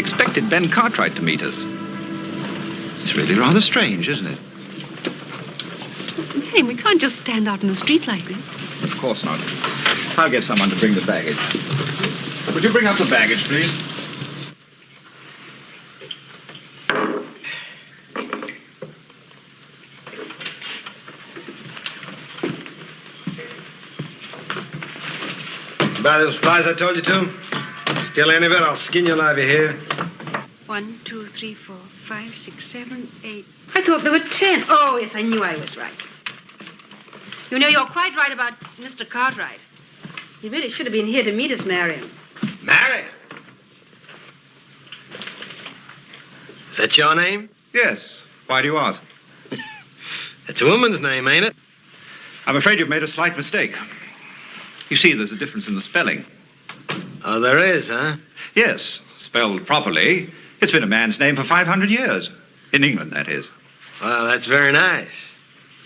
expected Ben Cartwright to meet us. It's really rather strange, isn't it? Hey, we can't just stand out in the street like this. Of course not. I'll get someone to bring the baggage. Would you bring up the baggage, please? Buy those supplies I told you to? Steal any of it, I'll skin you alive, you hear? 1, 2, 3, 4, 5, 6, 7, 8. I thought there were 10. Oh, yes, I knew I was right. You know, you're quite right about Mr. Cartwright. He really should have been here to meet us, Marion. Marion? Is that your name? Yes. Why do you ask? It's a woman's name, ain't it? I'm afraid you've made a slight mistake. You see, there's a difference in the spelling. Oh, there is, huh? Yes, spelled properly, it's been a man's name for 500 years. In England, that is. Well, that's very nice.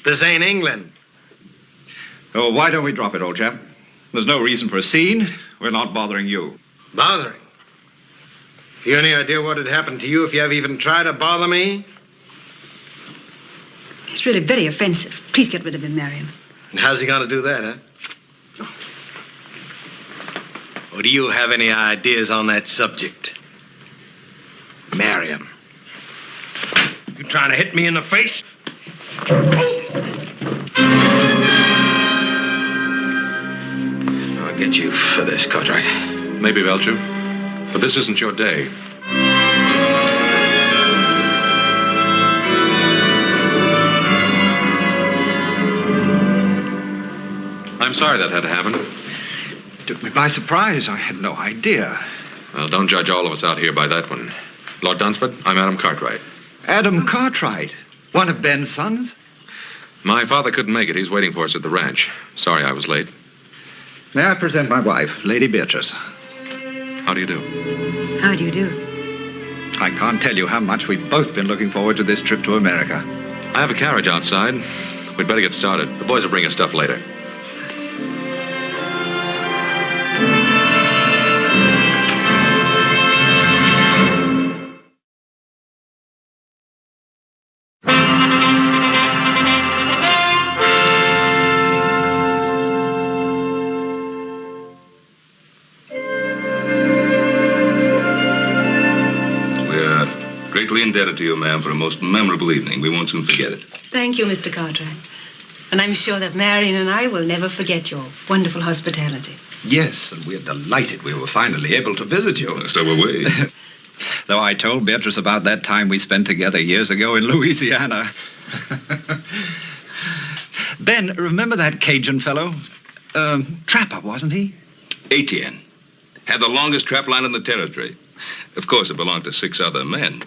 This ain't England. Oh, why don't we drop it, old chap? There's no reason for a scene. We're not bothering you. Bothering? Have you any idea what would happen to you if you ever even tried to bother me? He's really very offensive. Please get rid of him, Marion. And how's he going to do that, huh? Or do you have any ideas on that subject? Marion. You trying to hit me in the face? I'll get you for this, Cartwright. Maybe, Belcher, but this isn't your day. I'm sorry that had to happen. Took me by surprise. I had no idea. Well, don't judge all of us out here by that one. Lord Dunsford, I'm Adam Cartwright. Adam Cartwright? One of Ben's sons? My father couldn't make it. He's waiting for us at the ranch. Sorry I was late. May I present my wife, Lady Beatrice? How do you do? How do you do? I can't tell you how much we've both been looking forward to this trip to America. I have a carriage outside. We'd better get started. The boys will bring us stuff later. Indebted to you, ma'am, for a most memorable evening. We won't soon forget it. Thank you, Mr. Cartwright. And I'm sure that Marion and I will never forget your wonderful hospitality. Yes, and we're delighted we were finally able to visit you. So were we. Though I told Beatrice about that time we spent together years ago in Louisiana. Ben, remember that Cajun fellow? Trapper, wasn't he? Etienne. Had the longest trap line in the territory. Of course, it belonged to 6 other men.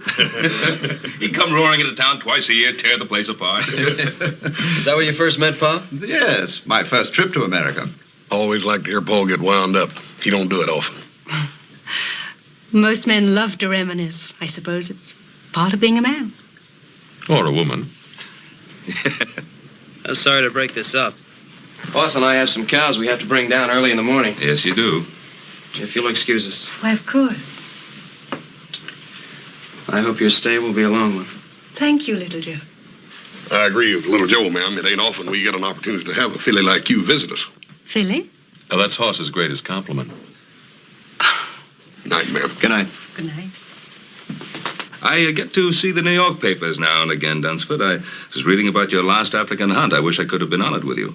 He'd come roaring into town twice a year, tear the place apart. Is that where you first met Pa? Yes, my first trip to America. Always like to hear Paul get wound up. He don't do it often. Most men love to reminisce. I suppose it's part of being a man. Or a woman. I'm sorry to break this up. Boss and I have some cows we have to bring down early in the morning. Yes, you do. If you'll excuse us. Why, of course. I hope your stay will be a long one. Thank you, Little Joe. I agree with Little Joe, ma'am. It ain't often we get an opportunity to have a filly like you visit us. Philly? Now, that's Hoss's greatest compliment. Night, ma'am. Good night. Good night. I get to see the New York papers now and again, Dunsford. I was reading about your last African hunt. I wish I could have been on it with you.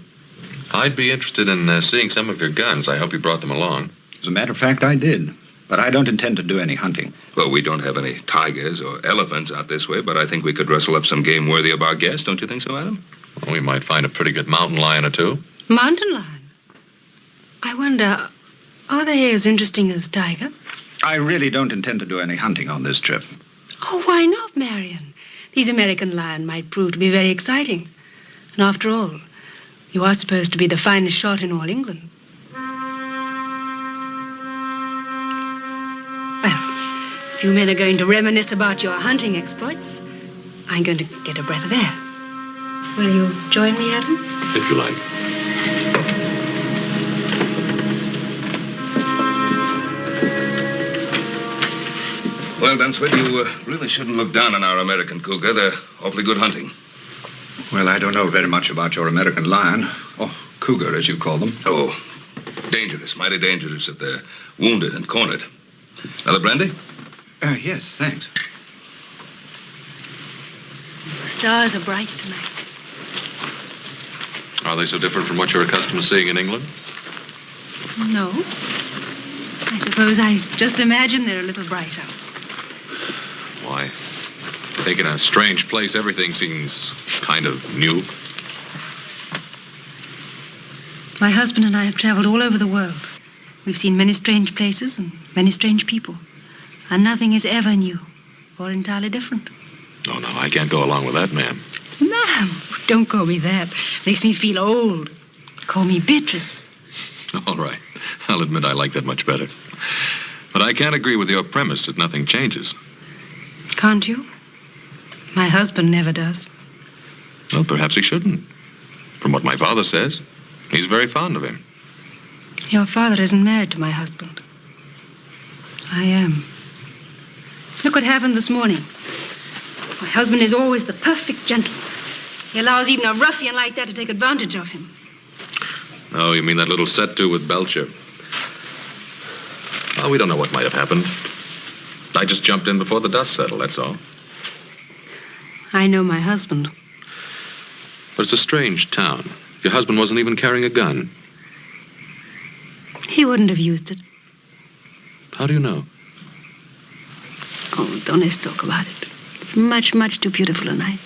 I'd be interested in seeing some of your guns. I hope you brought them along. As a matter of fact, I did. But I don't intend to do any hunting. Well, we don't have any tigers or elephants out this way, but I think we could rustle up some game worthy of our guest. Don't you think so, Adam? Well, we might find a pretty good mountain lion or two. Mountain lion? I wonder, are they as interesting as tiger? I really don't intend to do any hunting on this trip. Oh, why not, Marion? These American lion might prove to be very exciting. And after all, you are supposed to be the finest shot in all England. If you men are going to reminisce about your hunting exploits, I'm going to get a breath of air. Will you join me, Adam? If you like. Well, Dunsford, you really shouldn't look down on our American cougar. They're awfully good hunting. Well, I don't know very much about your American lion, or cougar, as you call them. Oh, dangerous, mighty dangerous if they're wounded and cornered. Another brandy? Yes, thanks. The stars are bright tonight. Are they so different from what you're accustomed to seeing in England? No. I suppose I just imagine they're a little brighter. Why? I think in a strange place, everything seems kind of new. My husband and I have traveled all over the world. We've seen many strange places and many strange people. And nothing is ever new or entirely different. Oh, no, I can't go along with that, ma'am. Ma'am, don't call me that. Makes me feel old. Call me Beatrice. All right. I'll admit I like that much better. But I can't agree with your premise that nothing changes. Can't you? My husband never does. Well, perhaps he shouldn't. From what my father says, he's very fond of him. Your father isn't married to my husband. I am. Look what happened this morning. My husband is always the perfect gentleman. He allows even a ruffian like that to take advantage of him. Oh, you mean that little set-to with Belcher? Well, we don't know what might have happened. I just jumped in before the dust settled, that's all. I know my husband. But it's a strange town. Your husband wasn't even carrying a gun. He wouldn't have used it. How do you know? Oh, don't let's talk about it. It's much, much too beautiful a night.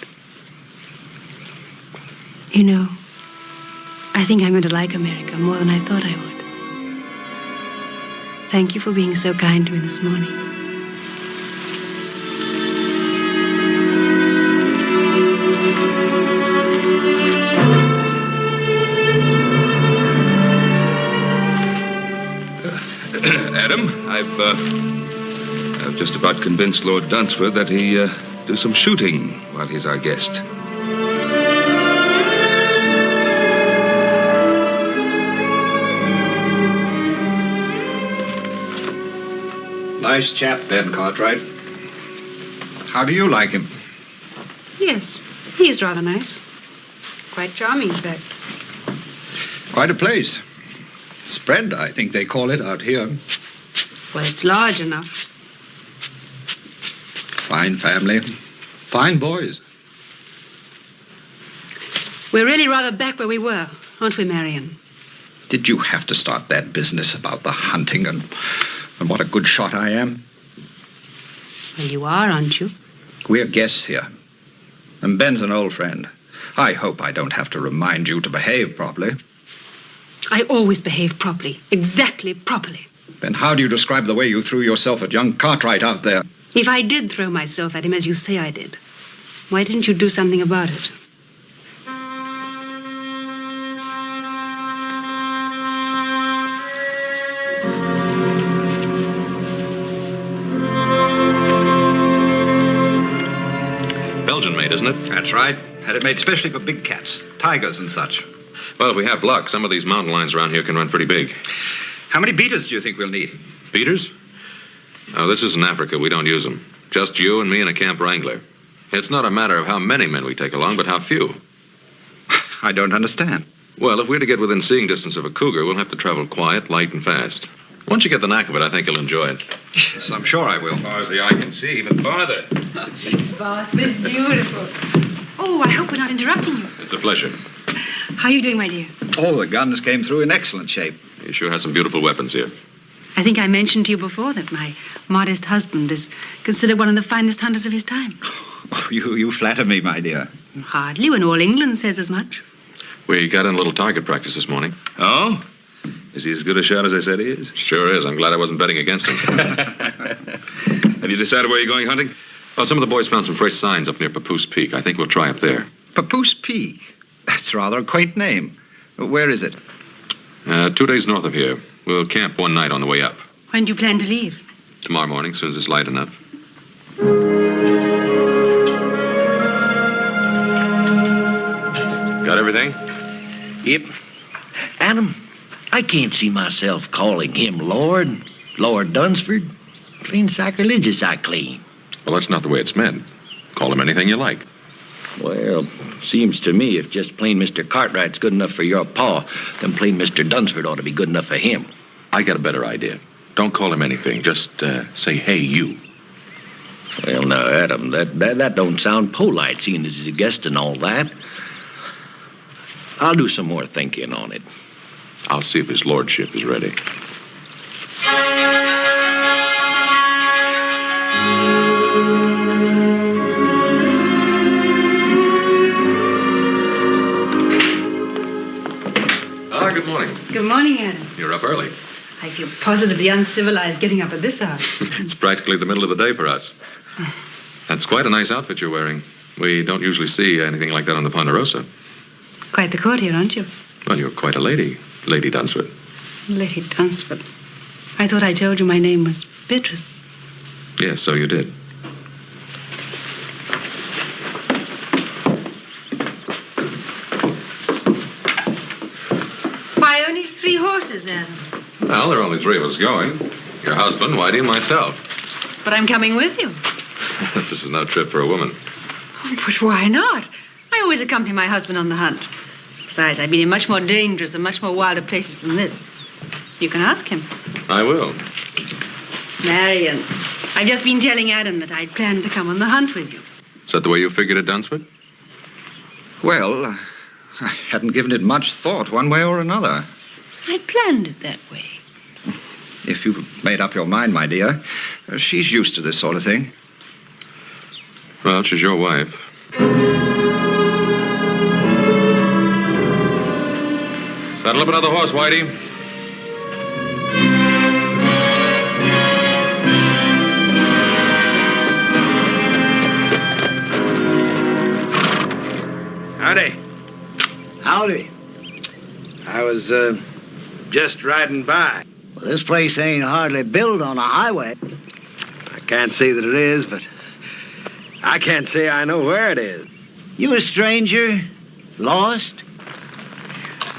You know, I think I'm going to like America more than I thought I would. Thank you for being so kind to me this morning. Adam, I've just about convinced Lord Dunsford that he do some shooting while he's our guest. Nice chap, Ben Cartwright. How do you like him? Yes, he's rather nice. Quite charming, in fact. Quite a place. Spread, I think they call it out here. Well, it's large enough. Fine family. Fine boys. We're really rather back where we were, aren't we, Marion? Did you have to start that business about the hunting and what a good shot I am? Well, you are, aren't you? We're guests here. And Ben's an old friend. I hope I don't have to remind you to behave properly. I always behave properly. Exactly properly. Then how do you describe the way you threw yourself at young Cartwright out there? If I did throw myself at him as you say I did, why didn't you do something about it? Belgian made, isn't it? That's right. Had it made specially for big cats, tigers and such. Well, if we have luck, some of these mountain lions around here can run pretty big. How many beaters do you think we'll need? Beaters? Oh, this isn't Africa. We don't use them. Just you and me and a camp wrangler. It's not a matter of how many men we take along, but how few. I don't understand. Well, if we're to get within seeing distance of a cougar, we'll have to travel quiet, light, and fast. Once you get the knack of it, I think you'll enjoy it. Yes, I'm sure I will. As far as the eye can see, even farther. Thanks, boss. It's beautiful. Oh, I hope we're not interrupting you. It's a pleasure. How are you doing, my dear? All the guns came through in excellent shape. You sure has some beautiful weapons here. I think I mentioned to you before that my modest husband is considered one of the finest hunters of his time. Oh, you flatter me, my dear. Hardly, when all England says as much. We got in a little target practice this morning. Oh? Is he as good a shot as I said he is? Sure is. I'm glad I wasn't betting against him. Have you decided where you're going hunting? Well, some of the boys found some fresh signs up near Papoose Peak. I think we'll try up there. Papoose Peak. That's rather a quaint name. Where is it? 2 days north of here. We'll camp one night on the way up. When do you plan to leave? Tomorrow morning, as soon as it's light enough. Got everything? Yep. Adam, I can't see myself calling him Lord Dunsford. Plain sacrilegious, I claim. Well, that's not the way it's meant. Call him anything you like. Well, seems to me if just plain Mr. Cartwright's good enough for your pa, then plain Mr. Dunsford ought to be good enough for him. I got a better idea. Don't call him anything. Just say, hey, you. Well, now, Adam, that don't sound polite, seeing as he's a guest and all that. I'll do some more thinking on it. I'll see if his lordship is ready. Good morning. Good morning, Adam. You're up early. I feel positively uncivilized getting up at this hour. It's practically the middle of the day for us. That's quite a nice outfit you're wearing. We don't usually see anything like that on the Ponderosa. Quite the courtier, aren't you? Well, you're quite a lady, Lady Dunsford. Lady Dunsford. I thought I told you my name was Beatrice. Yes, so you did. Why, only 3 horses, Adam? Well, there are only 3 of us going. Your husband, Whitey, and myself. But I'm coming with you. This is no trip for a woman. But why not? I always accompany my husband on the hunt. Besides, I've been in much more dangerous and much more wilder places than this. You can ask him. I will. Marion, I've just been telling Adam that I'd planned to come on the hunt with you. Is that the way you figured it, Dunsford? Well, I hadn't given it much thought one way or another. I planned it that way. If you've made up your mind, my dear, she's used to this sort of thing. Well, she's your wife. Saddle up another horse, Whitey. Howdy. Howdy. I was, just riding by. Well, this place ain't hardly built on a highway. I can't say that it is, but I can't say I know where it is. You a stranger? Lost?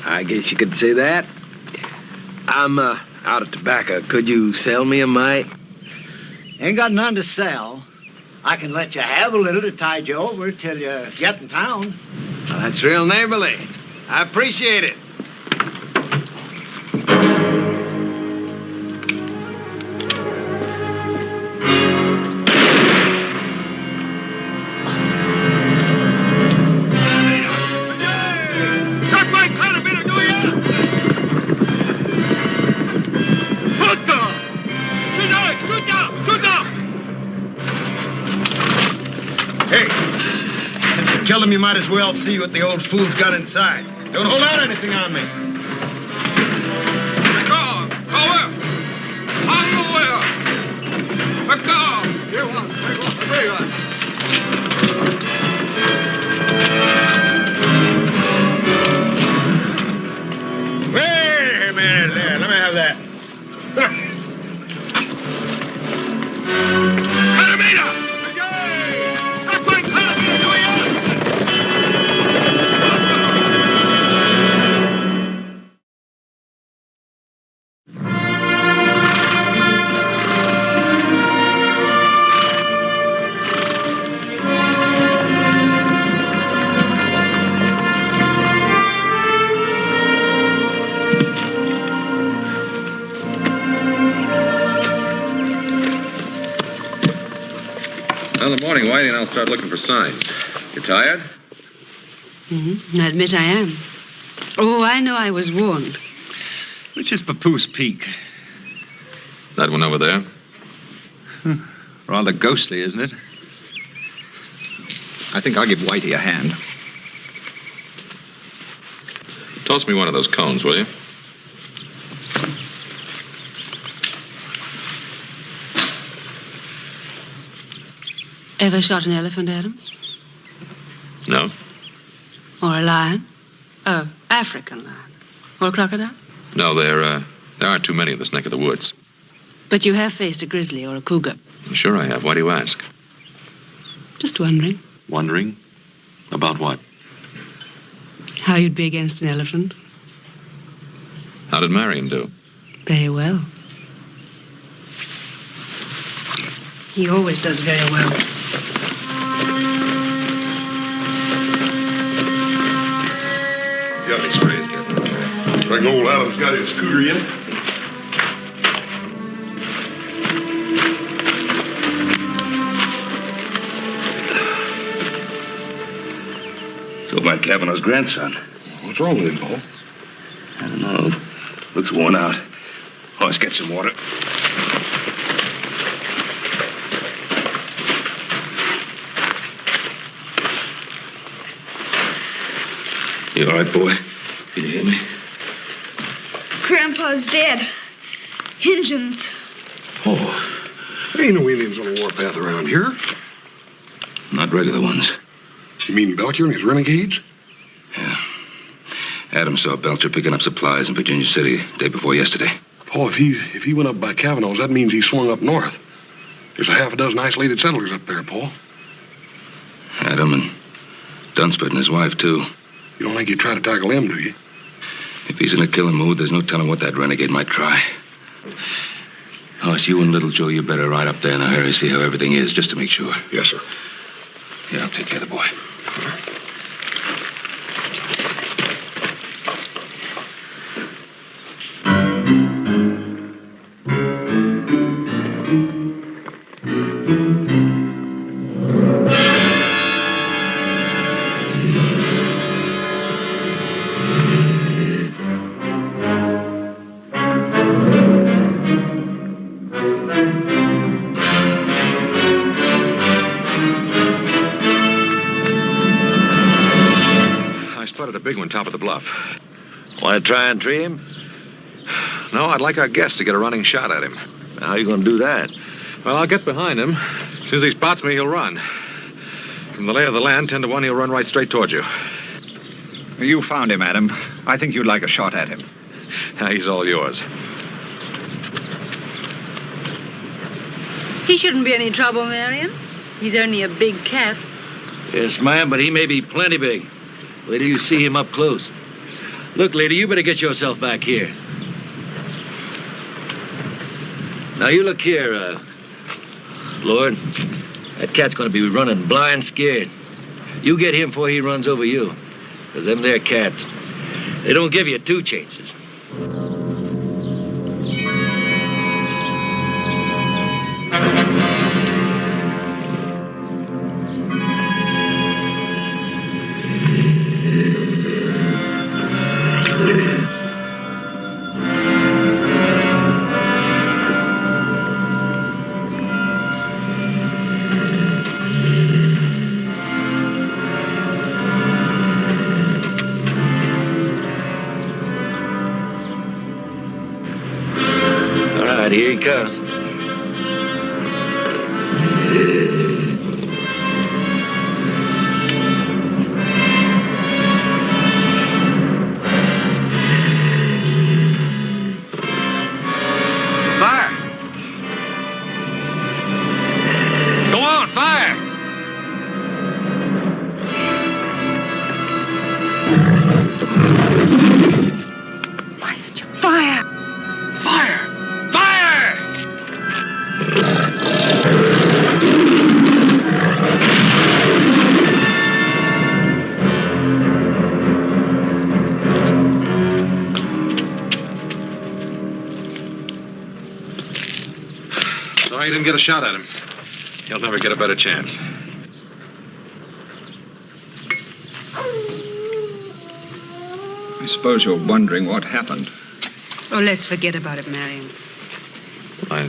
I guess you could say that. I'm, out of tobacco. Could you sell me a mite? Ain't got none to sell. I can let you have a little to tide you over till you get in town. Well, that's real neighborly. I appreciate it. Hey, since you killed him, you might as well see what the old fool's got inside. Don't hold out anything on me. Wait a minute there. Let me have that. Well, in the morning, Whitey and I'll start looking for signs. You tired? Mm-hmm. I admit I am. Oh, I know I was warned. Which is Papoose Peak? That one over there? Rather ghostly, isn't it? I think I'll give Whitey a hand. Toss me one of those cones, will you? Ever shot an elephant, Adam? No. Or a lion? A African lion? Or a crocodile? No, there aren't too many in this neck of the woods. But you have faced a grizzly or a cougar. Sure I have. Why do you ask? Just wondering Wondering? About what? how you'd be against an elephant. How did Marion do? Very well. He always does very well. Got any sprays, Captain? Reckon old Adam's got his scooter yet? So about Kavanaugh's grandson. What's wrong with him, Paul? I don't know. Looks worn out. Oh, let's get some water. You all right, boy? Can you hear me? Grandpa's dead. Injuns. Oh, there ain't no Indians on the warpath around here. Not regular ones. You mean Belcher and his renegades? Yeah. Adam saw Belcher picking up supplies in Virginia City day before yesterday. Paul, if he went up by Kavanaugh's, that means he swung up north. There's a half a dozen isolated settlers up there, Paul. Adam and Dunsford and his wife, too. You don't think he'd try to tackle them, do you? If he's in a killing mood, there's no telling what that renegade might try. Oh, it's you and Little Joe. You better ride up there in a hurry, see how everything is, just to make sure. Yes, sir. Yeah, I'll take care of the boy. Big one, top of the bluff. Want to try and tree him? No, I'd like our guest to get a running shot at him. How are you going to do that? Well, I'll get behind him. As soon as he spots me, he'll run. From the lay of the land, 10 to 1, he'll run right straight towards you. You found him, Adam. I think you'd like a shot at him. He's all yours. He shouldn't be any trouble, Marion. He's only a big cat. Yes, ma'am, but he may be plenty big. Wait till you see him up close. Look, lady, you better get yourself back here. Now, you look here, Lord. That cat's gonna be running blind scared. You get him before he runs over you. Because them there cats, they don't give you two chances. Here he comes. Fire! Go on, fire! Why did you fire? Fire! Sorry you didn't get a shot at him. He'll never get a better chance. I suppose you're wondering what happened. Oh, let's forget about it, Marion.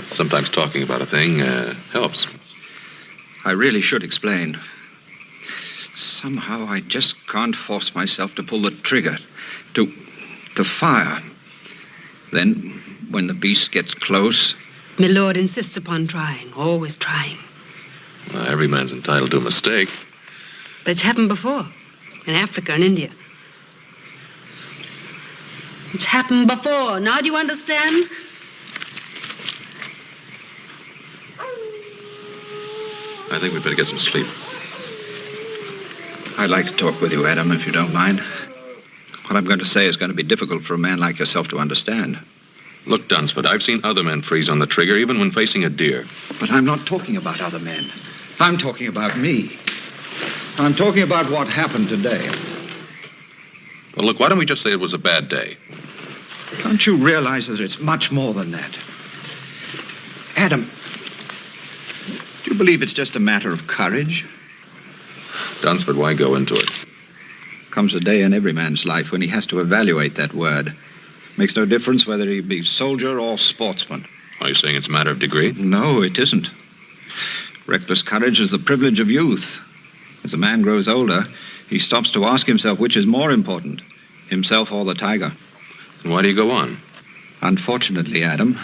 Sometimes talking about a thing helps. I really should explain. Somehow I just can't force myself to pull the trigger, to fire. Then, when the beast gets close... My lord insists upon trying, always trying. Well, every man's entitled to a mistake. But it's happened before, in Africa and India. It's happened before. Now do you understand? I think we'd better get some sleep. I'd like to talk with you, Adam, if you don't mind. What I'm going to say is going to be difficult for a man like yourself to understand. Look, Dunsford, I've seen other men freeze on the trigger even when facing a deer. But I'm not talking about other men. I'm talking about me. I'm talking about what happened today. Well, look, why don't we just say it was a bad day? Don't you realize that it's much more than that? Adam, do you believe it's just a matter of courage? Dunsford, why go into it? Comes a day in every man's life when he has to evaluate that word. Makes no difference whether he be soldier or sportsman. Are you saying it's a matter of degree? No, it isn't. Reckless courage is the privilege of youth. As a man grows older, he stops to ask himself which is more important, himself or the tiger. And why do you go on? Unfortunately, Adam,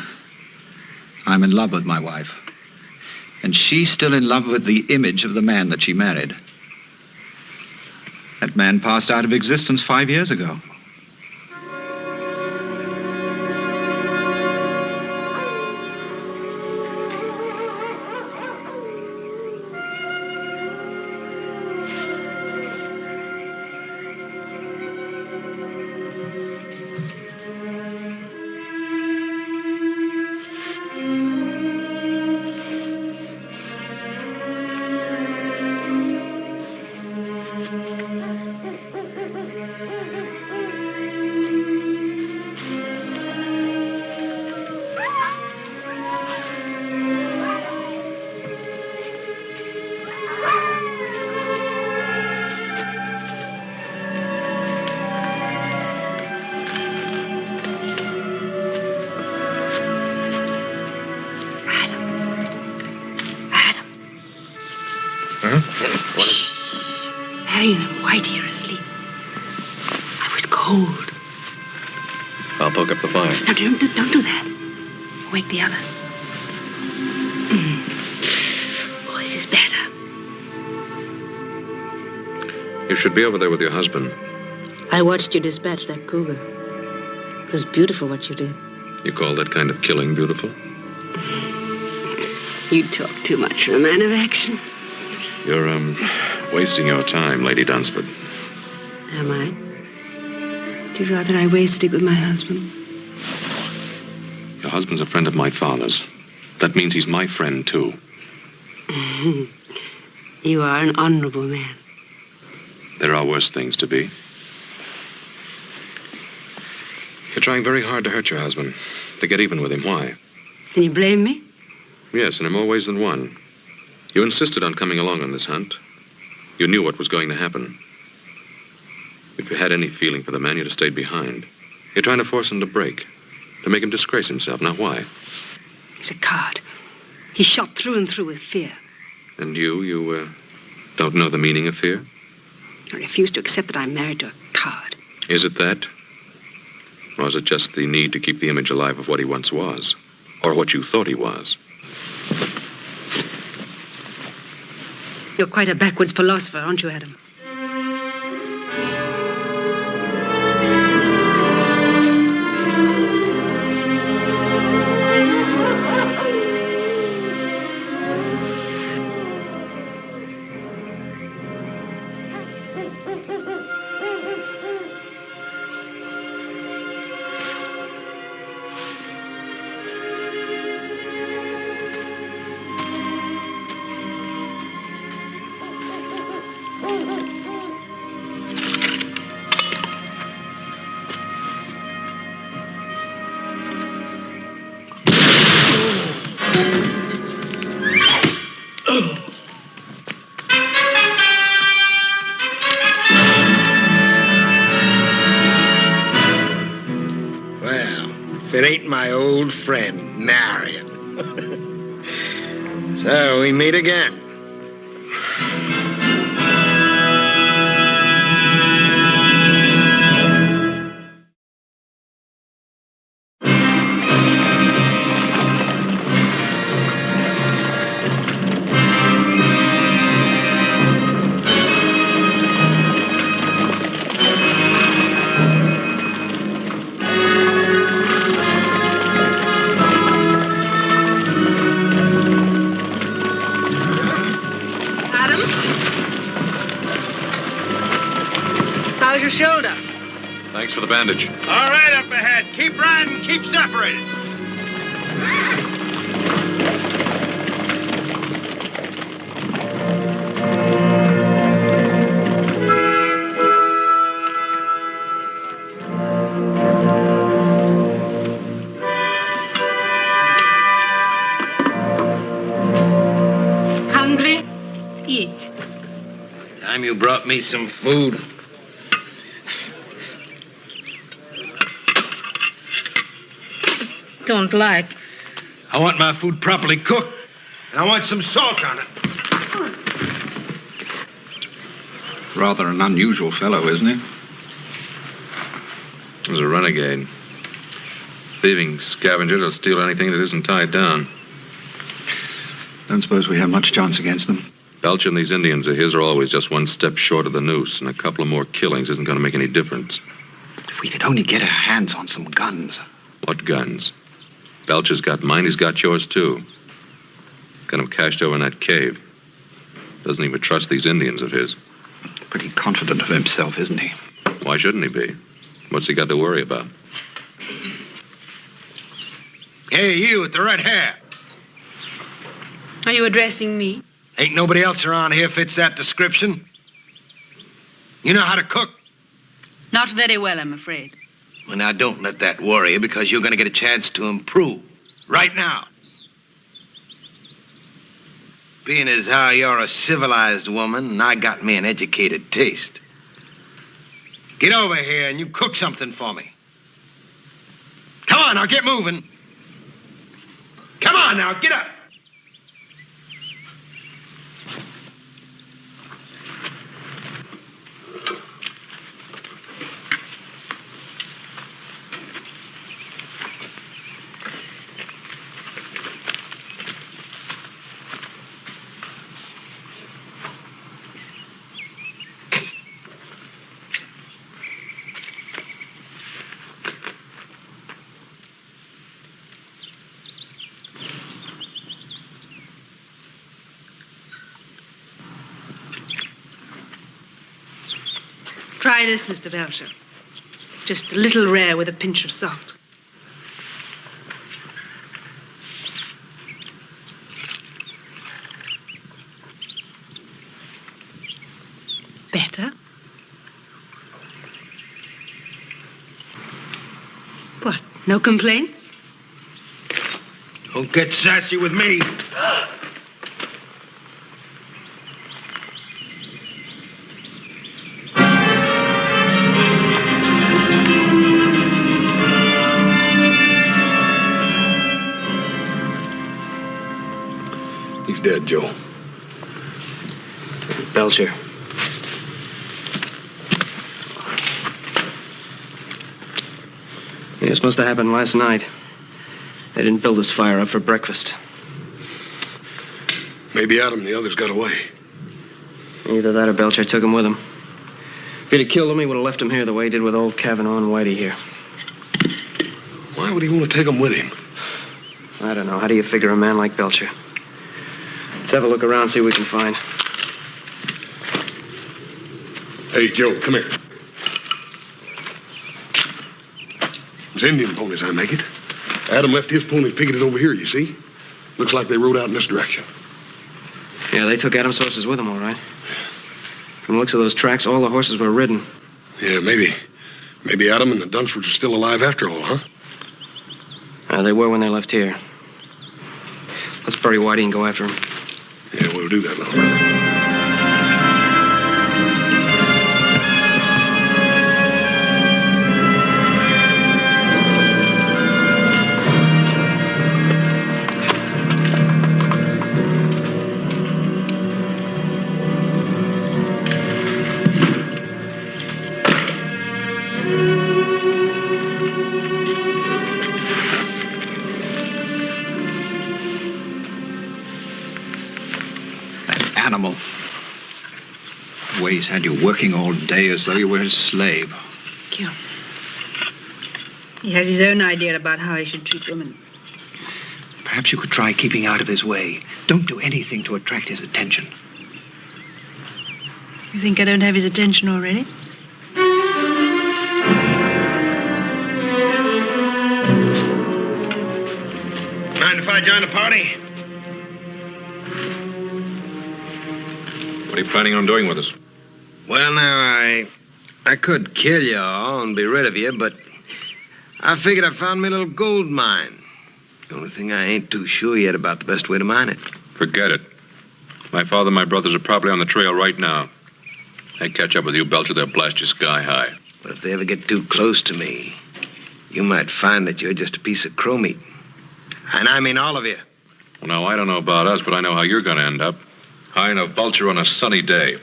I'm in love with my wife. And she's still in love with the image of the man that she married. That man passed out of existence 5 years ago. Marion and Whitey are asleep. I was cold. I'll poke up the fire. No, don't do that. Wake the others. Oh, this is better. You should be over there with your husband. I watched you dispatch that cougar. It was beautiful what you did. You call that kind of killing beautiful? You talk too much for a man of action. You're, wasting your time, Lady Dunsford. Am I? Do you rather I wasted it with my husband? Your husband's a friend of my father's. That means he's my friend, too. You are an honorable man. There are worse things to be. You're trying very hard to hurt your husband, to get even with him. Why? Can you blame me? Yes, and in more ways than one. You insisted on coming along on this hunt. You knew what was going to happen. If you had any feeling for the man, you'd have stayed behind. You're trying to force him to break, to make him disgrace himself. Now, why? He's a coward. He's shot through and through with fear. And you don't know the meaning of fear? I refuse to accept that I'm married to a coward. Is it that? Or is it just the need to keep the image alive of what he once was? Or what you thought he was? You're quite a backwards philosopher, aren't you, Adam? If it ain't my old friend, Marion. So we meet again. Thanks for the bandage. All right, up ahead. Keep riding, keep separated. Hungry? Eat. Time you brought me some food. Don't like. I want my food properly cooked, and I want some salt on it. Rather an unusual fellow, isn't he? He's a renegade. Thieving scavenger that'll steal anything that isn't tied down. Don't suppose we have much chance against them. Belcher and these Indians of his are always just one step short of the noose, and a couple of more killings isn't going to make any difference. If we could only get our hands on some guns. What guns? Belcher's got mine, he's got yours too. Got them cached over in that cave. Doesn't even trust these Indians of his. Pretty confident of himself, isn't he? Why shouldn't he be? What's he got to worry about? Hey, you with the red hair. Are you addressing me? Ain't nobody else around here fits that description. You know how to cook? Not very well, I'm afraid. Well, now, don't let that worry you, because you're going to get a chance to improve. Right now. Being as how you're a civilized woman, and I got me an educated taste. Get over here and you cook something for me. Come on, now, get moving. Come on, now, get up. Try this, Mr. Belcher. Just a little rare with a pinch of salt. Better? What, no complaints? Don't get sassy with me. He's dead, Joe. Belcher. Yeah, this must have happened last night. They didn't build this fire up for breakfast. Maybe Adam and the others got away. Either that or Belcher took him with him. If he'd have killed him, he would have left him here the way he did with old Kavanaugh and Whitey here. Why would he want to take them with him? I don't know. How do you figure a man like Belcher? Let's have a look around, see what we can find. Hey, Joe, come here. It's Indian ponies, I make it. Adam left his ponies picketed over here, you see? Looks like they rode out in this direction. Yeah, they took Adam's horses with them, all right. From the looks of those tracks, all the horses were ridden. Yeah, maybe. Maybe Adam and the Dunsfords are still alive after all, huh? They were when they left here. Let's bury Whitey and go after him. Yeah, we'll do that, little brother. Animal. The way he's had you working all day as though you were his slave. Kill. He has his own idea about how he should treat women. Perhaps you could try keeping out of his way. Don't do anything to attract his attention. You think I don't have his attention already? I join the party? What are you planning on doing with us? Well, now, I could kill you all and be rid of you, but I figured I found me a little gold mine. The only thing I ain't too sure yet about the best way to mine it. Forget it. My father and my brothers are probably on the trail right now. They catch up with you, Belcher, they'll blast you sky high. But if they ever get too close to me, you might find that you're just a piece of crow meat. And I mean all of you. Well, now, I don't know about us, but I know how you're going to end up. High in a vulture on a sunny day.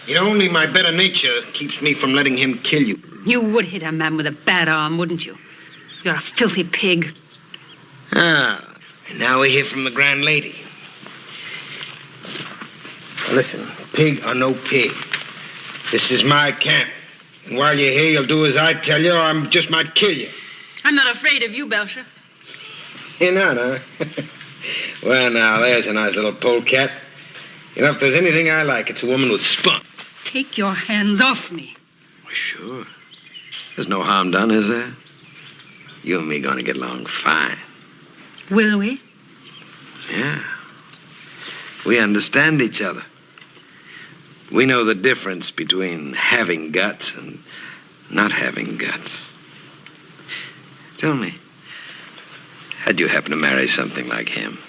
You know, only my better nature keeps me from letting him kill you. You would hit a man with a bad arm, wouldn't you? You're a filthy pig. Ah, and now we hear from the grand lady. Now listen, pig or no pig, this is my camp. And while you're here, you'll do as I tell you, or I just might kill you. I'm not afraid of you, Belcher. You're not, huh? Well, now, there's a nice little polecat. You know, if there's anything I like, it's a woman with spunk. Take your hands off me. Well, sure. There's no harm done, is there? You and me gonna get along fine. Will we? Yeah. We understand each other. We know the difference between having guts and not having guts. Tell me, how'd you happen to marry something like him?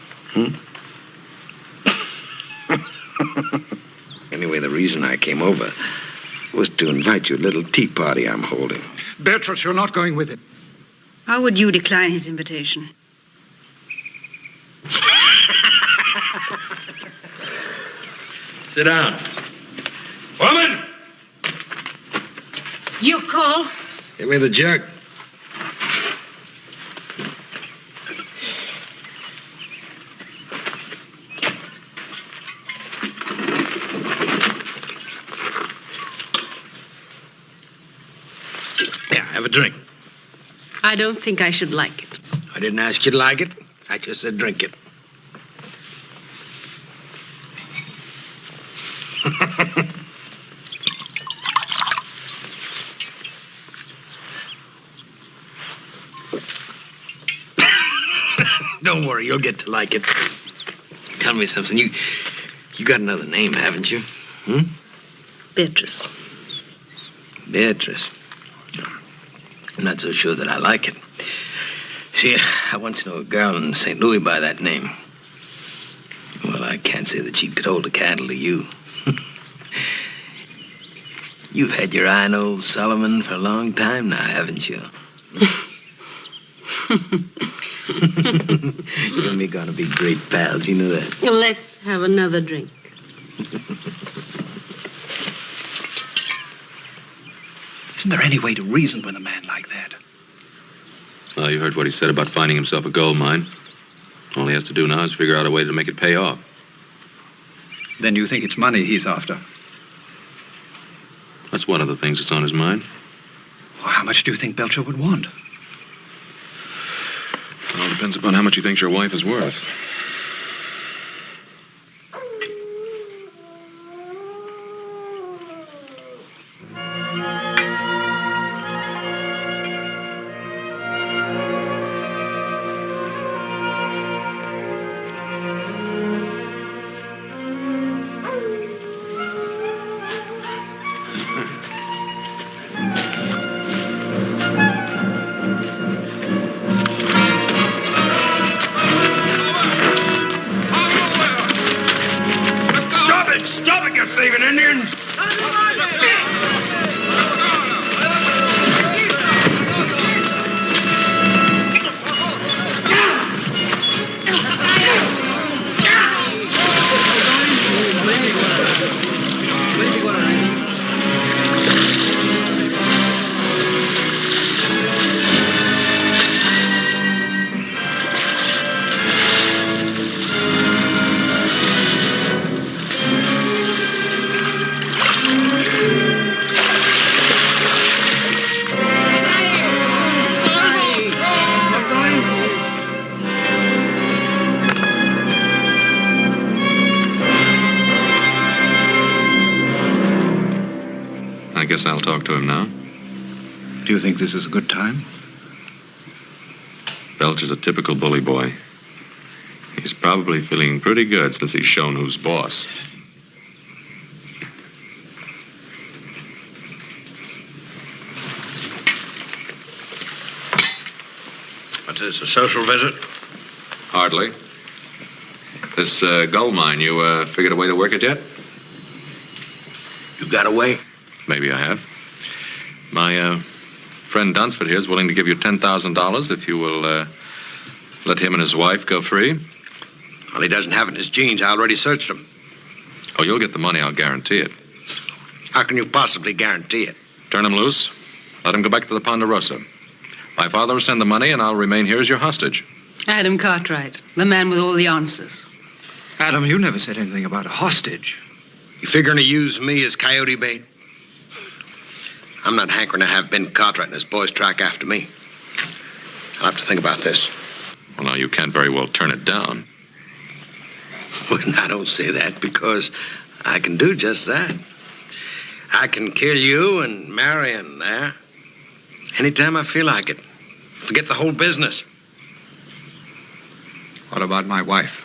Anyway, the reason I came over was to invite you to a little tea party I'm holding. Beatrice, you're not going with him. How would you decline his invitation? Sit down. Woman! You call? Give me the jug. Yeah, have a drink. I don't think I should like it. I didn't ask you to like it. I just said drink it. Don't worry, you'll get to like it. Tell me something. You got another name, haven't you? Beatrice. Beatrice. I'm not so sure that I like it. See, I once knew a girl in St. Louis by that name. Well, I can't say that she could hold a candle to you. You've had your eye on old Solomon for a long time now, haven't you? You and me gonna be great pals, you know that? Let's have another drink. Isn't there any way to reason with a man like that? Well, you heard what he said about finding himself a gold mine. All he has to do now is figure out a way to make it pay off. Then you think it's money he's after? That's one of the things that's on his mind. Well, how much do you think Belcher would want? It all depends upon how much he thinks your wife is worth. Stop it, you thieving Indians! I guess I'll talk to him now. Do you think this is a good time? Belcher's a typical bully boy. He's probably feeling pretty good since he's shown who's boss. What's this, a social visit? Hardly. This gold mine, you figured a way to work it yet? You got away? Maybe I have. My friend Dunsford here is willing to give you $10,000 if you will let him and his wife go free. Well, he doesn't have it in his jeans. I already searched him. Oh, you'll get the money, I'll guarantee it. How can you possibly guarantee it? Turn him loose. Let him go back to the Ponderosa. My father will send the money, and I'll remain here as your hostage. Adam Cartwright, the man with all the answers. Adam, you never said anything about a hostage. You figuring to use me as coyote bait? I'm not hankering to have Ben Cartwright and his boys track after me. I'll have to think about this. Well, now, you can't very well turn it down. Well, I don't say that because I can do just that. I can kill you and Marion there anytime I feel like it. Forget the whole business. What about my wife?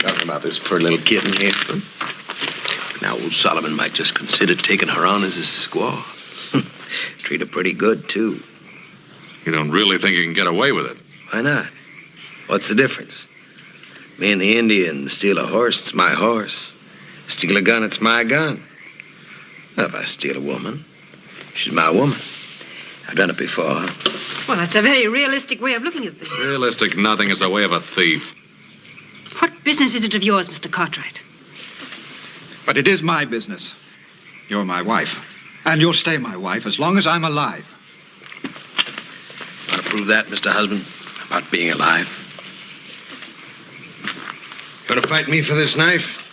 Talking about this poor little kitten here. Now, old Solomon might just consider taking her on as his squaw. Treat her pretty good, too. You don't really think you can get away with it? Why not? What's the difference? Me and the Indian steal a horse, it's my horse. Steal a gun, it's my gun. Well, if I steal a woman, she's my woman. I've done it before. Well, that's a very realistic way of looking at things. Realistic nothing is the way of a thief. What business is it of yours, Mr. Cartwright? But it is my business. You're my wife. And you'll stay my wife as long as I'm alive. Want to prove that, Mr. Husband? About being alive? Gonna fight me for this knife?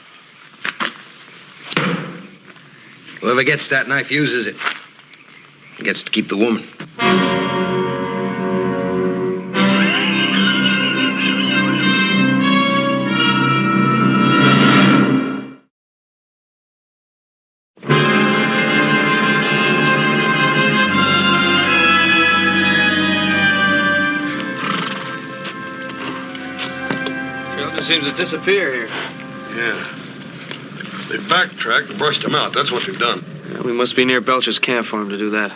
Whoever gets that knife uses it. He gets to keep the woman. Seems to disappear here. Yeah. They backtracked and brushed him out. That's what they've done. Yeah, we must be near Belcher's camp for him to do that.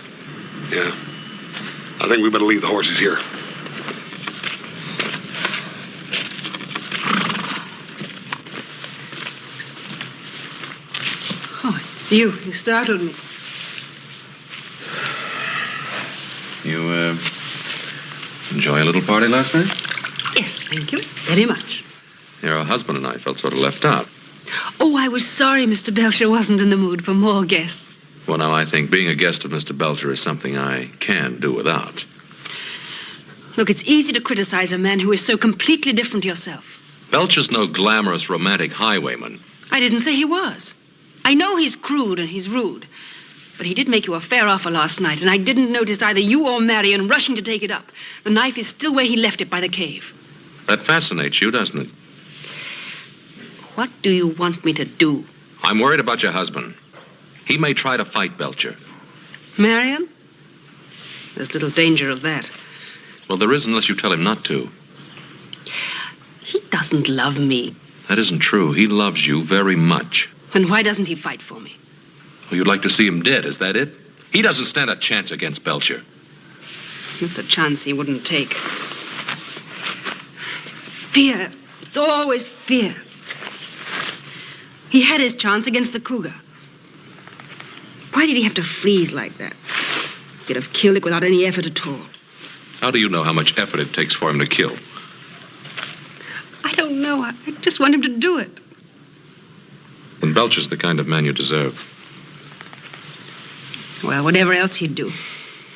Yeah. I think we better leave the horses here. Oh, it's you. You startled me. You, enjoy a little party last night? Yes, thank you. Very much. Your husband and I felt sort of left out. Oh, I was sorry Mr. Belcher wasn't in the mood for more guests. Well, now, I think being a guest of Mr. Belcher is something I can do without. Look, it's easy to criticize a man who is so completely different to yourself. Belcher's no glamorous romantic highwayman. I didn't say he was. I know he's crude and he's rude. But he did make you a fair offer last night, and I didn't notice either you or Marion rushing to take it up. The knife is still where he left it by the cave. That fascinates you, doesn't it? What do you want me to do? I'm worried about your husband. He may try to fight Belcher. Marion? There's little danger of that. Well, there is unless you tell him not to. He doesn't love me. That isn't true. He loves you very much. Then why doesn't he fight for me? Well, you'd like to see him dead, is that it? He doesn't stand a chance against Belcher. It's a chance he wouldn't take. Fear. It's always fear. He had his chance against the cougar. Why did he have to freeze like that? He could have killed it without any effort at all. How do you know how much effort it takes for him to kill? I don't know. I just want him to do it. And Belcher's the kind of man you deserve. Well, whatever else he'd do,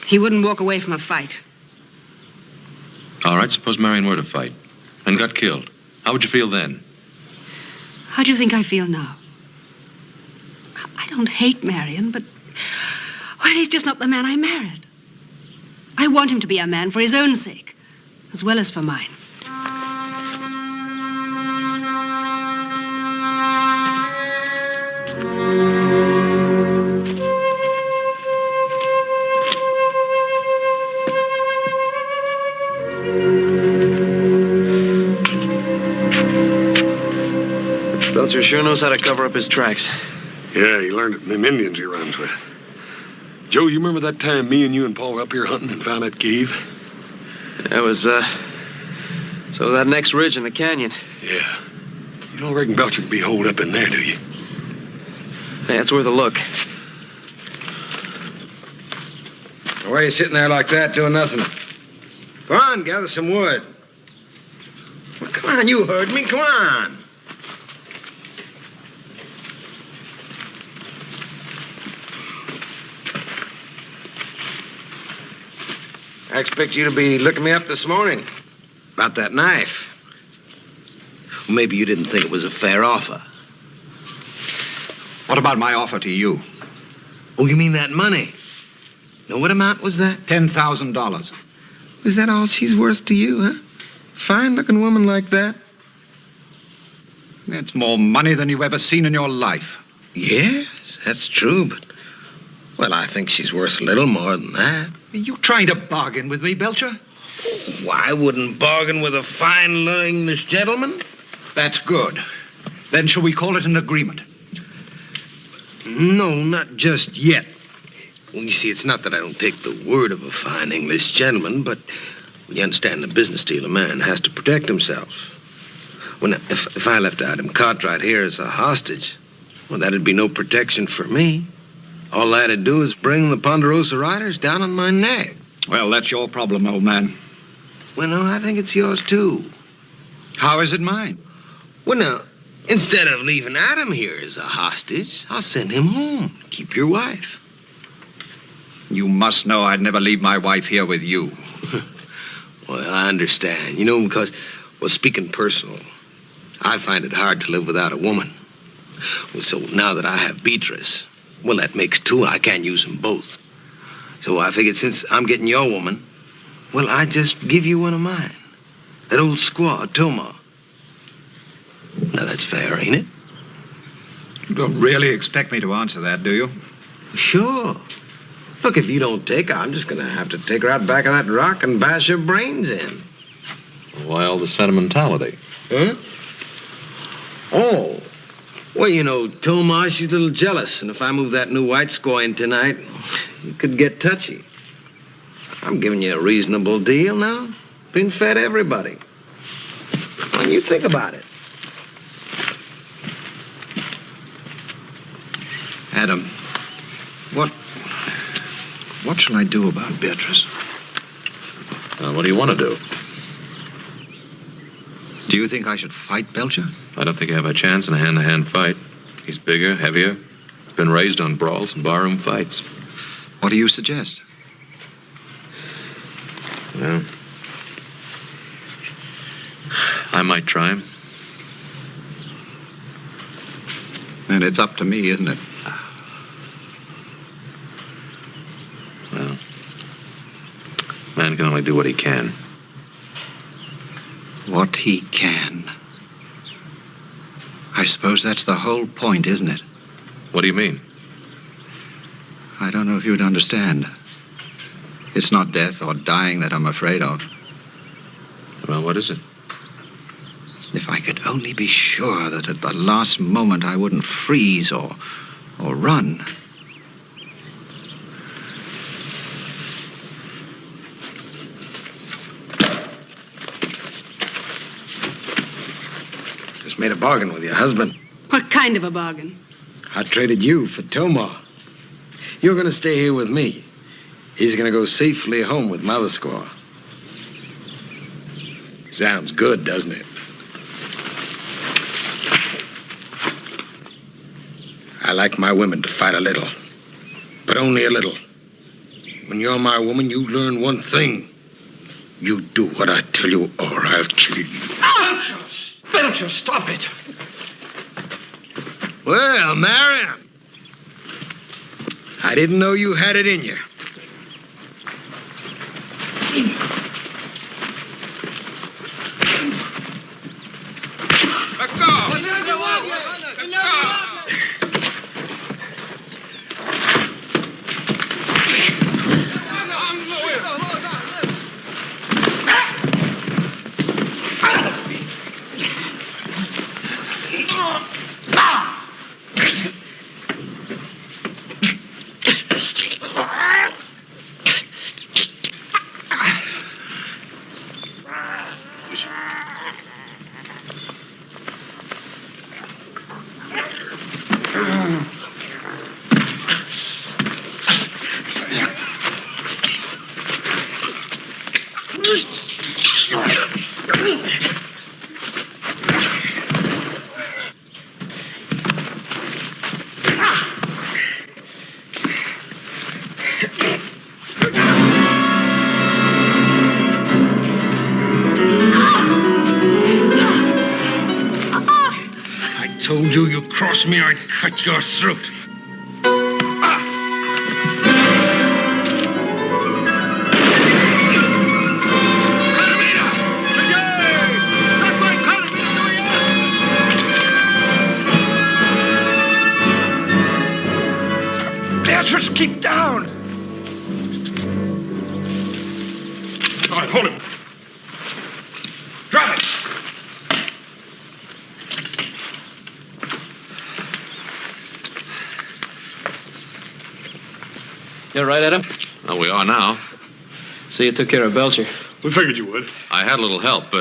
he wouldn't walk away from a fight. All right, suppose Marion were to fight and got killed. How would you feel then? How do you think I feel now? I don't hate Marion, but... well, he's just not the man I married. I want him to be a man for his own sake, as well as for mine. Belcher sure knows how to cover up his tracks. Yeah, he learned it from them Indians he runs with. Joe, you remember that time me and you and Paul were up here hunting and found that cave? That was, so that next ridge in the canyon. Yeah. You don't reckon Belcher could be holed up in there, do you? Hey, that's worth a look. Why are you sitting there like that doing nothing? Come on, gather some wood. Well, come on, you heard me. Come on. I expect you to be looking me up this morning about that knife. Well, maybe you didn't think it was a fair offer. What about my offer to you? Oh, you mean that money? Now, what amount was that? $10,000. Is that all she's worth to you, huh? Fine-looking woman like that? That's more money than you've ever seen in your life. Yes, that's true, but... Well, I think she's worth a little more than that. Are you trying to bargain with me, Belcher? Why wouldn't bargain with a fine-looking English gentleman? That's good. Then shall we call it an agreement? No, not just yet. Well, you see, it's not that I don't take the word of a fine English gentleman, but you understand the business deal, a man has to protect himself. Well, now, if I left Adam Cartwright here as a hostage, well, that'd be no protection for me. All I'd do is bring the Ponderosa Riders down on my neck. Well, that's your problem, old man. Well, no, I think it's yours, too. How is it mine? Well, now, instead of leaving Adam here as a hostage, I'll send him home. Keep your wife. You must know I'd never leave my wife here with you. Well, I understand. You know, because, well, speaking personal, I find it hard to live without a woman. Well, so now that I have Beatrice, well, that makes two. I can't use them both. So I figured since I'm getting your woman, well, I just give you one of mine. That old squaw, Toma. Now, that's fair, ain't it? You don't really expect me to answer that, do you? Sure. Look, if you don't take her, I'm just going to have to take her out back of that rock and bash her brains in. Why all the sentimentality? Huh? Oh. Well, you know, Toma, she's a little jealous, and if I move that new white squaw in tonight, it could get touchy. I'm giving you a reasonable deal now. Been fed everybody. When you think about it. Adam, what shall I do about Beatrice? What do you want to do? Do you think I should fight Belcher? I don't think you have a chance in a hand-to-hand fight. He's bigger, heavier, been raised on brawls and barroom fights. What do you suggest? Well, I might try him. And it's up to me, isn't it? Well, man can only do what he can. What he can. I suppose that's the whole point, isn't it? What do you mean? I don't know if you'd understand. It's not death or dying that I'm afraid of. Well, what is it? If I could only be sure that at the last moment I wouldn't freeze or run. Just made a bargain with your husband. What kind of a bargain? I traded you for Toma. You're going to stay here with me. He's going to go safely home with Mother Squaw. Sounds good, doesn't it? I like my women to fight a little, but only a little. When you're my woman, you learn one thing. You do what I tell you, or I'll kill you. Belcher, stop it. Well, Marion, I didn't know you had it in you. Let go! Let go! I told you cross me, I'd cut your throat. Beatrice, keep down! All right, hold him. Drop it! You all right, Adam? Well, we are now. See, you took care of Belcher. We figured you would. I had a little help.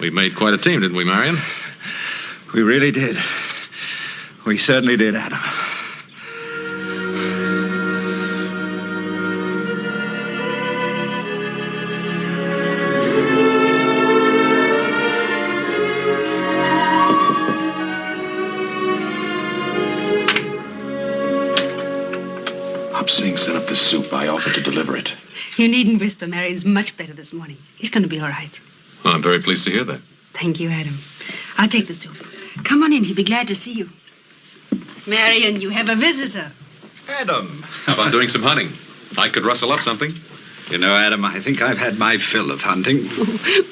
We made quite a team, didn't we, Marion? We really did. We certainly did, Adam. Hop-Sing sent up the soup. I offered to deliver it. You needn't whisper. Marion's much better this morning. He's going to be all right. Well, I'm very pleased to hear that. Thank you, Adam. I'll take the soup. Come on in. He'll be glad to see you. Marion, you have a visitor. Adam. How about doing some hunting? I could rustle up something. You know, Adam, I think I've had my fill of hunting.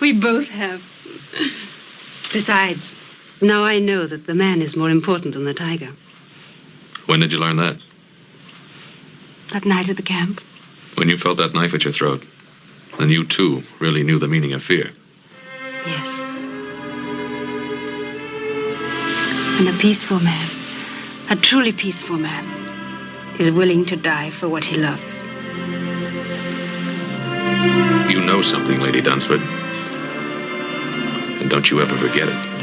We both have. Besides, now I know that the man is more important than the tiger. When did you learn that? That night at the camp. When you felt that knife at your throat. And you, too, really knew the meaning of fear. Yes. And a peaceful man, a truly peaceful man, is willing to die for what he loves. You know something, Lady Dunsford. And don't you ever forget it.